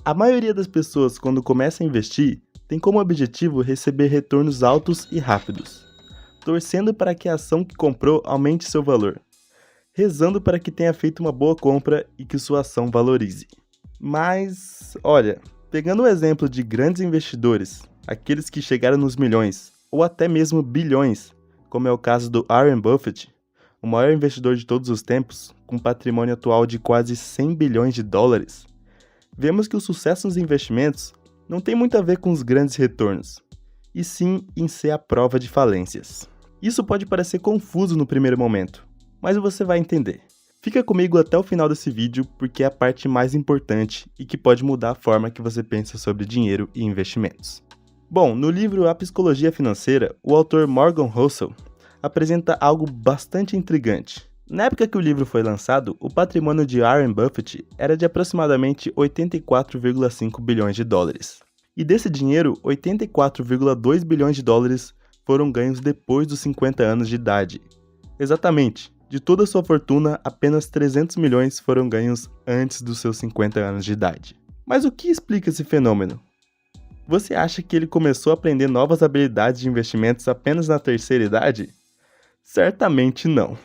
A maioria das pessoas, quando começa a investir, tem como objetivo receber retornos altos e rápidos, torcendo para que a ação que comprou aumente seu valor, rezando para que tenha feito uma boa compra e que sua ação valorize. Mas, olha, pegando o exemplo de grandes investidores, aqueles que chegaram nos milhões, ou até mesmo bilhões, como é o caso do Warren Buffett, o maior investidor de todos os tempos, com um patrimônio atual de quase 100 bilhões de dólares, vemos que o sucesso nos investimentos não tem muito a ver com os grandes retornos, e sim em ser a prova de falências. Isso pode parecer confuso no primeiro momento, mas você vai entender. Fica comigo até o final desse vídeo porque é a parte mais importante e que pode mudar a forma que você pensa sobre dinheiro e investimentos. Bom, no livro A Psicologia Financeira, o autor Morgan Housel apresenta algo bastante intrigante. Na época que o livro foi lançado, o patrimônio de Warren Buffett era de aproximadamente 84,5 bilhões de dólares. E desse dinheiro, 84,2 bilhões de dólares foram ganhos depois dos 50 anos de idade. Exatamente, de toda a sua fortuna, apenas 300 milhões foram ganhos antes dos seus 50 anos de idade. Mas o que explica esse fenômeno? Você acha que ele começou a aprender novas habilidades de investimentos apenas na terceira idade? Certamente não.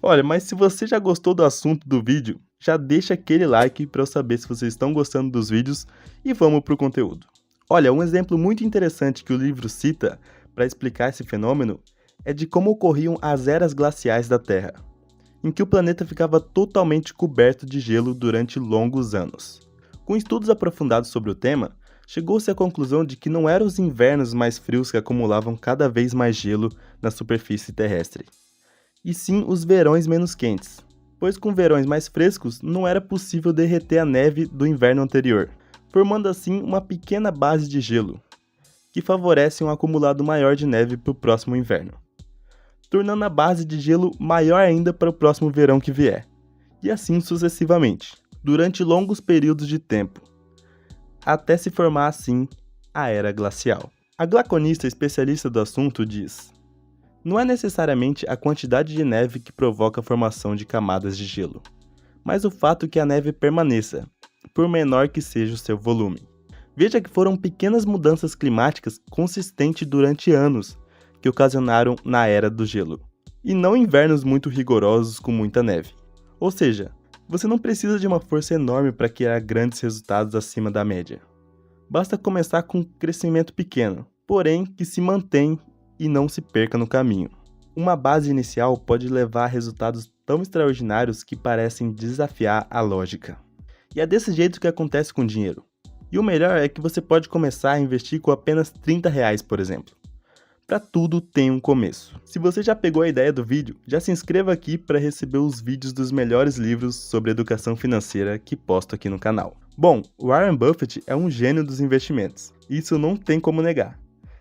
Olha, mas se você já gostou do assunto do vídeo, já deixa aquele like para eu saber se vocês estão gostando dos vídeos e vamos para o conteúdo. Olha, um exemplo muito interessante que o livro cita para explicar esse fenômeno é de como ocorriam as eras glaciais da Terra, em que o planeta ficava totalmente coberto de gelo durante longos anos. Com estudos aprofundados sobre o tema, chegou-se à conclusão de que não eram os invernos mais frios que acumulavam cada vez mais gelo na superfície terrestre, e sim os verões menos quentes, pois com verões mais frescos não era possível derreter a neve do inverno anterior, formando assim uma pequena base de gelo, que favorece um acumulado maior de neve para o próximo inverno, tornando a base de gelo maior ainda para o próximo verão que vier, e assim sucessivamente, durante longos períodos de tempo, até se formar assim a Era Glacial. A glaconista especialista do assunto diz: não é necessariamente a quantidade de neve que provoca a formação de camadas de gelo, mas o fato que a neve permaneça, por menor que seja o seu volume. Veja que foram pequenas mudanças climáticas consistentes durante anos que ocasionaram na Era do Gelo, e não invernos muito rigorosos com muita neve. Ou seja, você não precisa de uma força enorme para criar grandes resultados acima da média. Basta começar com um crescimento pequeno, porém que se mantém e não se perca no caminho. Uma base inicial pode levar a resultados tão extraordinários que parecem desafiar a lógica. E é desse jeito que acontece com o dinheiro. E o melhor é que você pode começar a investir com apenas R$30, por exemplo. Para tudo tem um começo. Se você já pegou a ideia do vídeo, já se inscreva aqui para receber os vídeos dos melhores livros sobre educação financeira que posto aqui no canal. Bom, Warren Buffett é um gênio dos investimentos, isso não tem como negar.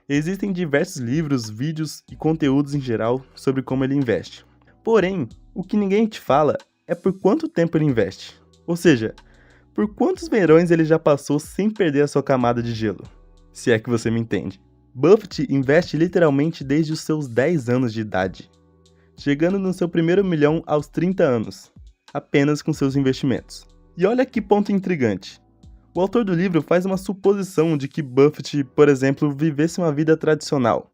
Existem diversos livros, vídeos e conteúdos em geral sobre como ele investe. Porém, o que ninguém te fala é por quanto tempo ele investe. Ou seja, por quantos verões ele já passou sem perder a sua camada de gelo. Se é que você me entende. Buffett investe literalmente desde os seus 10 anos de idade, chegando no seu primeiro milhão aos 30 anos, apenas com seus investimentos. E olha que ponto intrigante. O autor do livro faz uma suposição de que Buffett, por exemplo, vivesse uma vida tradicional,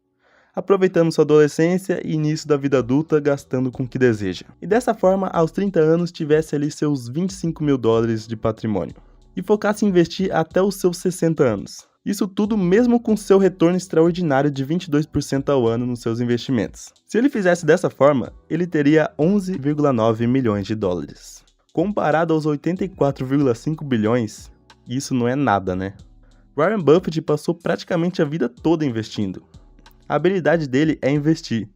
aproveitando sua adolescência e início da vida adulta gastando com o que deseja. E dessa forma, aos 30 anos, tivesse ali seus 25 mil dólares de patrimônio, e focasse em investir até os seus 60 anos. Isso tudo mesmo com seu retorno extraordinário de 22% ao ano nos seus investimentos. Se ele fizesse dessa forma, ele teria 11,9 milhões de dólares. Comparado aos 84,5 bilhões, isso não é nada, né? Warren Buffett passou praticamente a vida toda investindo. A habilidade dele é investir,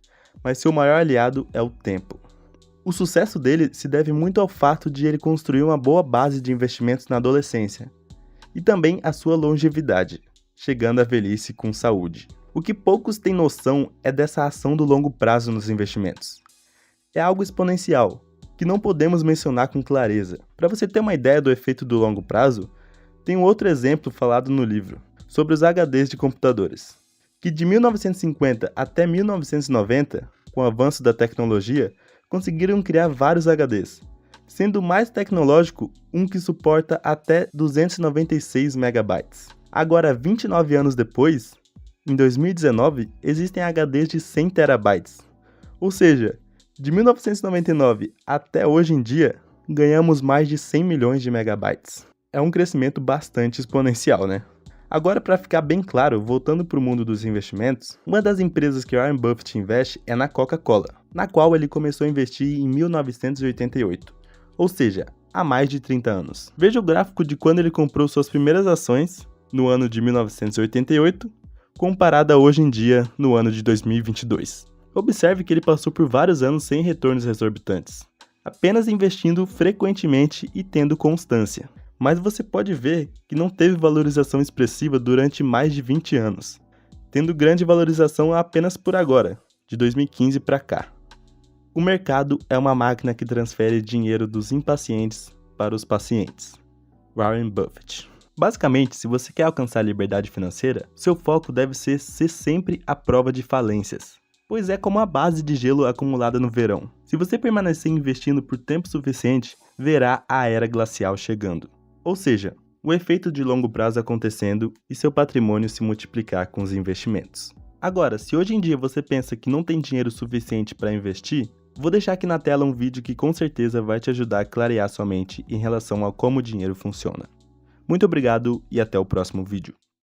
mas seu maior aliado é o tempo. O sucesso dele se deve muito ao fato de ele construir uma boa base de investimentos na adolescência, e também a sua longevidade, chegando à velhice com saúde. O que poucos têm noção é dessa ação do longo prazo nos investimentos. É algo exponencial, que não podemos mencionar com clareza. Para você ter uma ideia do efeito do longo prazo, tem um outro exemplo falado no livro, sobre os HDs de computadores, que de 1950 até 1990, com o avanço da tecnologia, conseguiram criar vários HDs, sendo o mais tecnológico um que suporta até 296 MB. Agora, 29 anos depois, em 2019, existem HDs de 100 TB. Ou seja, de 1999 até hoje em dia, ganhamos mais de 100 milhões de megabytes. É um crescimento bastante exponencial, né? Agora, para ficar bem claro, voltando para o mundo dos investimentos, uma das empresas que Warren Buffett investe é na Coca-Cola, na qual ele começou a investir em 1988, ou seja, há mais de 30 anos. Veja o gráfico de quando ele comprou suas primeiras ações, no ano de 1988, comparada a hoje em dia, no ano de 2022. Observe que ele passou por vários anos sem retornos exorbitantes, apenas investindo frequentemente e tendo constância. Mas você pode ver que não teve valorização expressiva durante mais de 20 anos, tendo grande valorização apenas por agora, de 2015 para cá. O mercado é uma máquina que transfere dinheiro dos impacientes para os pacientes. Warren Buffett. Basicamente, se você quer alcançar a liberdade financeira, seu foco deve ser sempre à prova de falências, pois é como a base de gelo acumulada no verão. Se você permanecer investindo por tempo suficiente, verá a era glacial chegando. Ou seja, o efeito de longo prazo acontecendo e seu patrimônio se multiplicar com os investimentos. Agora, se hoje em dia você pensa que não tem dinheiro suficiente para investir, vou deixar aqui na tela um vídeo que com certeza vai te ajudar a clarear sua mente em relação a como o dinheiro funciona. Muito obrigado e até o próximo vídeo.